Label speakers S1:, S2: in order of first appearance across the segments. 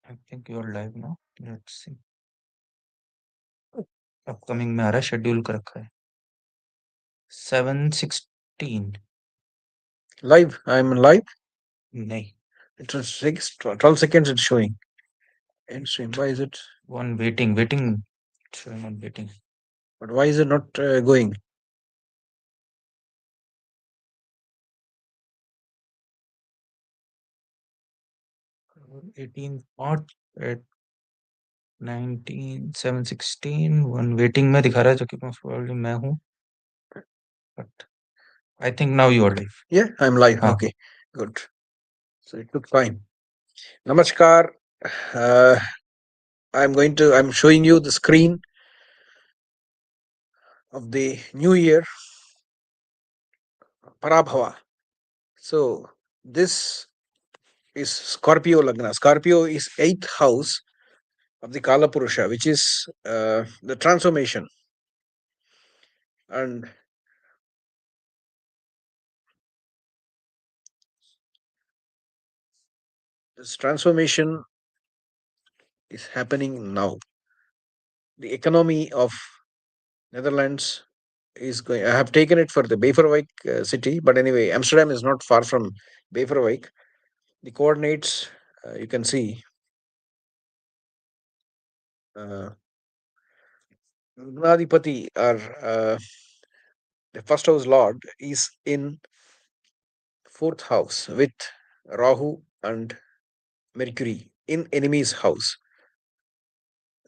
S1: I think you're live now. Let's see. Upcoming में आ रहा है, शेड्यूल कर रखा है 7:16.
S2: Live. I'm live.
S1: नहीं,
S2: It was 12 seconds it's showing. End stream. Why is it?
S1: one waiting. Showing on waiting.
S2: But why is it not going?
S1: 18 not at 19 7:16 one waiting में दिखा रहा है, जो कि most probably मैं हूँ. But I think now you are live.
S2: Yeah, I'm live.
S1: हाँ.
S2: Okay, good. So it took time. Namaskar. Uh, I'm showing you the screen of the new year, Parabhava. So this is Scorpio Lagna. Scorpio is 8th house of the Kala Purusha, which is the transformation. And this transformation is happening now. The economy of Netherlands is going. I have taken it for the Beverwijk city, but anyway, Amsterdam is not far from Beverwijk. The coordinates you can see. Gunadipati or the first house lord is in fourth house with Rahu and Mercury in enemy's house.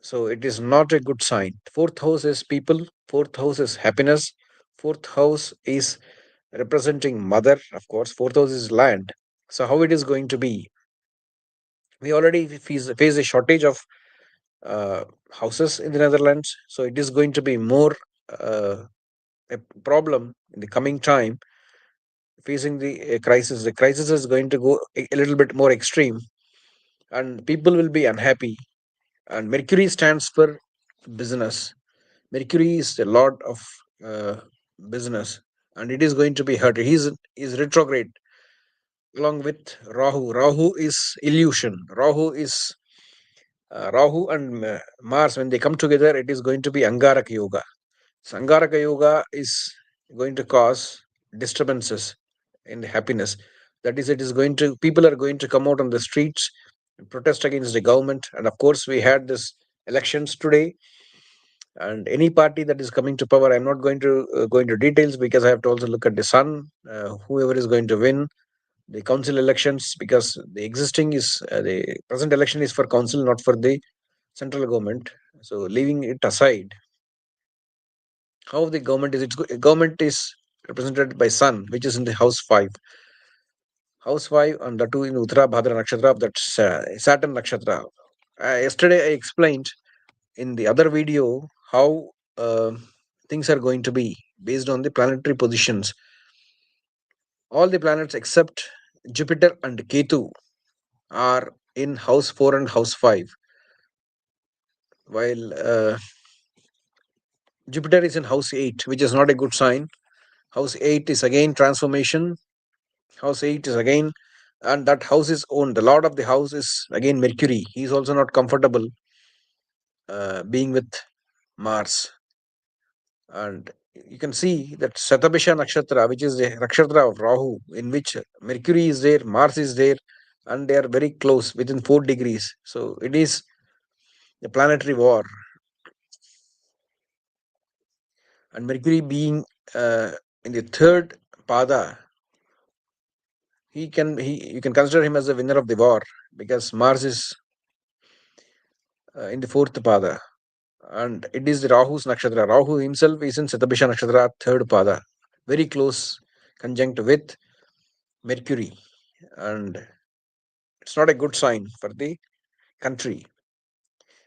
S2: So it is not a good sign. Fourth house is people, fourth house is happiness, fourth house is representing mother, of course, fourth house is land. So, how it is going to be? We already face a shortage of uh, houses in the Netherlands, so it is going to be more uh, a problem in the coming time facing the crisis. The crisis is going to go a little bit more extreme, and people will be unhappy. And Mercury stands for business. Mercury is the lord of uh, business, and it is going to be hurt. He's retrograde along with Rahu. Rahu is illusion. Rahu and Mars, when they come together, it is going to be Angaraka Yoga. So Angaraka Yoga is going to cause disturbances in the happiness. That is, it is going to people are going to come out on the streets and protest against the government. And of course, we had this elections today, and any party that is coming to power, I'm not going to go into details because I have to also look at the sun, whoever is going to win the council elections, because the present election is for council, not for the central government. So leaving it aside, how the government is represented by sun, which is in the house 5. House 5 and the two in Uttara Bhadra Nakshatra of that Saturn Nakshatra. Yesterday I explained in the other video how things are going to be based on the planetary positions. All the planets except Jupiter and Ketu are in house 4 and house 5, while Jupiter is in house 8, which is not a good sign. House 8 is again transformation. House 8 is again, and that house is owned. The lord of the house is again Mercury. He is also not comfortable being with Mars. And you can see that Satabisha Nakshatra, which is the Nakshatra of Rahu, in which Mercury is there, Mars is there, and they are very close within 4 degrees. So it is a planetary war. And Mercury being in the third pada, you can consider him as the winner of the war, because Mars is in the fourth pada, and it is the Rahu's nakshatra. Rahu himself is in Satabisha nakshatra, third pada, very close conjunct with Mercury, and it's not a good sign for the country.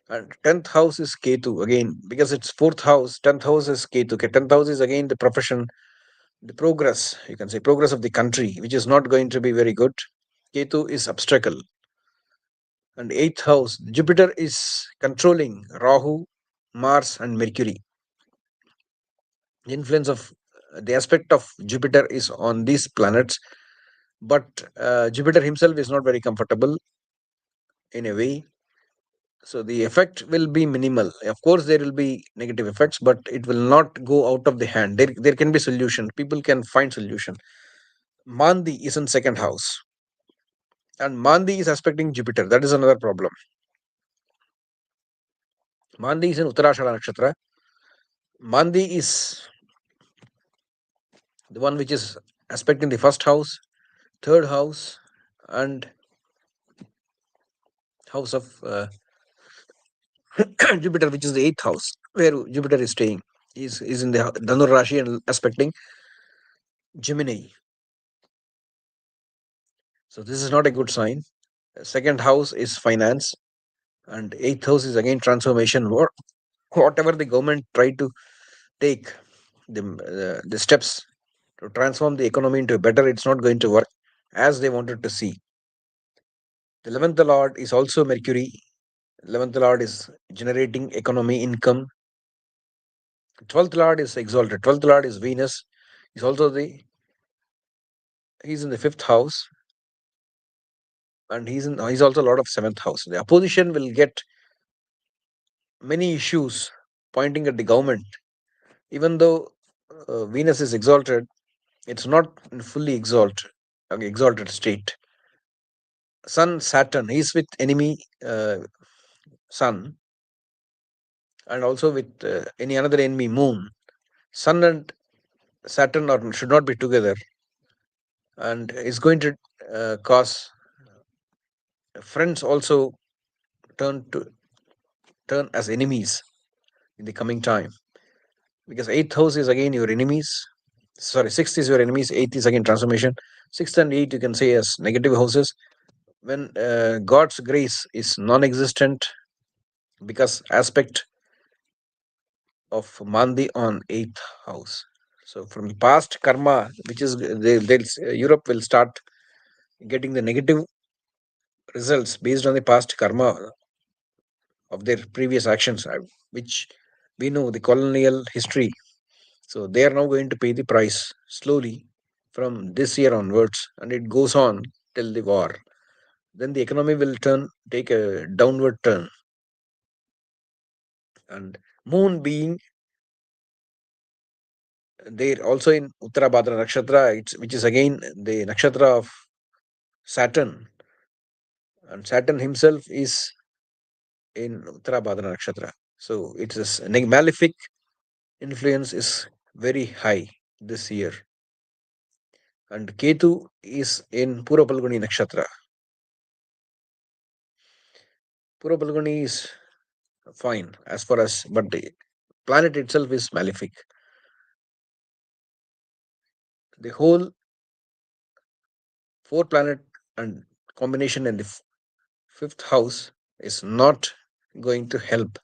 S2: And 10th house is Ketu again, because it's fourth house. 10th house is Ketu. Okay, 10th house is again the profession, the progress, you can say progress of the country, which is not going to be very good. Ketu is obstacle. And 8th house, Jupiter is controlling Rahu, Mars, and Mercury. The influence of the aspect of Jupiter is on these planets, but Jupiter himself is not very comfortable in a way. So the effect will be minimal. Of course, there will be negative effects, but it will not go out of the hand. There can be solution. People can find solution. Mandi is in second house, and Mandi is aspecting Jupiter. That is another problem. Mandi is in Uttarashada Nakshatra. Mandi is the one which is aspecting the first house, third house, and house of Jupiter, which is the eighth house, where Jupiter is staying. Is in the Dhanur Rashi and aspecting Gemini. So this is not a good sign. Second house is finance, and eighth house is again transformation. Whatever the government tried to take the steps to transform the economy into better, it's not going to work as they wanted to see. The 11th lord is also Mercury. 11th lord is generating economy income. 12th lord is exalted. 12th lord is Venus. He's also the he's in the fifth house, and he's also a lot of seventh house. The opposition will get many issues pointing at the government. Even though Venus is exalted, it's not in fully exalted state. Sun, Saturn, he's with enemy Sun, and also with any another enemy Moon. Sun and Saturn should not be together, and is going to cause friends also turn to turn as enemies in the coming time, because eighth house is again your enemies. Sorry, sixth is your enemies. Eighth is again transformation. Sixth and eighth you can say as negative houses. When God's grace is non-existent, because aspect of Mandi on eighth house. So from the past karma, which is Europe will start getting the negative results based on the past karma of their previous actions, which we know the colonial history. So they are now going to pay the price slowly from this year onwards, and it goes on till the war. Then the economy will take a downward turn, and moon being there also in Uttarabhadra nakshatra, which is again the nakshatra of Saturn, and Saturn himself is in Uttarabhadra nakshatra. So it's a malefic influence is very high this year. And Ketu is in Purapalguni nakshatra. Purapalguni is fine as far as, but the planet itself is malefic. The whole four planet and combination in the fifth house is not going to help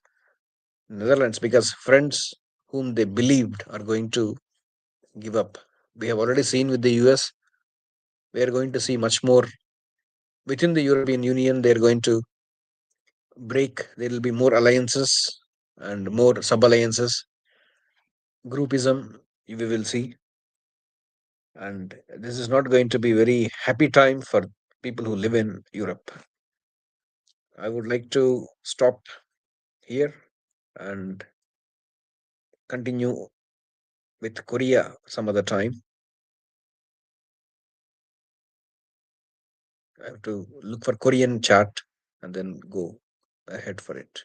S2: Netherlands, because friends whom they believed are going to give up. We have already seen with the US. We are going to see much more within the European Union. They are going to break. There will be more alliances and more sub alliances. Groupism, we will see. And this is not going to be very happy time for people who live in Europe. I would like to stop here and continue with Korea some other time. I have to look for Korean chart and then go ahead for it.